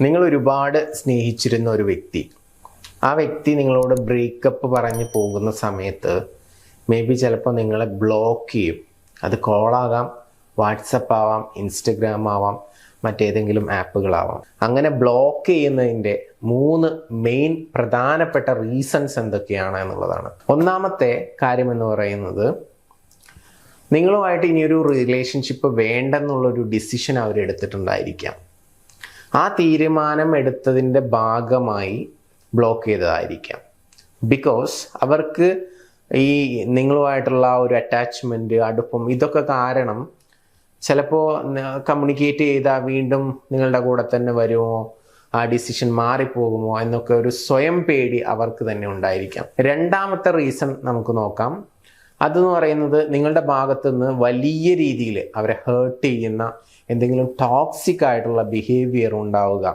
നിങ്ങൾ ഒരുപാട് സ്നേഹിച്ചിരുന്ന ഒരു വ്യക്തി, ആ വ്യക്തി നിങ്ങളോട് ബ്രേക്കപ്പ് പറഞ്ഞ് പോകുന്ന സമയത്ത് ചിലപ്പോൾ നിങ്ങളെ ബ്ലോക്ക് ചെയ്യും. അത് കോളാകാം, വാട്സപ്പ് ആവാം, ഇൻസ്റ്റഗ്രാം ആവാം, മറ്റേതെങ്കിലും ആപ്പുകളാവാം. അങ്ങനെ ബ്ലോക്ക് ചെയ്യുന്നതിൻ്റെ 3 മെയിൻ പ്രധാനപ്പെട്ട റീസൺസ് എന്തൊക്കെയാണ് എന്നുള്ളതാണ്. ഒന്നാമത്തെ കാര്യം എന്ന് പറയുന്നത്, നിങ്ങളുമായിട്ട് ഇനിയൊരു റിലേഷൻഷിപ്പ് വേണ്ടെന്നുള്ളൊരു ഡിസിഷൻ അവരെടുത്തിട്ടുണ്ടായിരിക്കാം. ആ തീരുമാനം എടുത്തതിൻ്റെ ഭാഗമായി ബ്ലോക്ക് ചെയ്തതായിരിക്കാം. ബിക്കോസ് അവർക്ക് ഈ നിങ്ങളുമായിട്ടുള്ള ഒരു അറ്റാച്ച്മെൻറ്റ്, അടുപ്പം, ഇതൊക്കെ കാരണം ചിലപ്പോൾ കമ്മ്യൂണിക്കേറ്റ് ചെയ്താൽ വീണ്ടും നിങ്ങളുടെ കൂടെ തന്നെ വരുമോ, ആ ഡിസിഷൻ മാറിപ്പോകുമോ എന്നൊക്കെ ഒരു സ്വയം പേടി അവർക്ക് തന്നെ ഉണ്ടായിരിക്കാം. രണ്ടാമത്തെ റീസൺ നമുക്ക് നോക്കാം. അതെന്ന് പറയുന്നത്, നിങ്ങളുടെ ഭാഗത്തു നിന്ന് വലിയ രീതിയിൽ അവരെ ഹേർട്ട് ചെയ്യുന്ന എന്തെങ്കിലും ടോക്സിക് ആയിട്ടുള്ള ബിഹേവിയർ ഉണ്ടാവുക.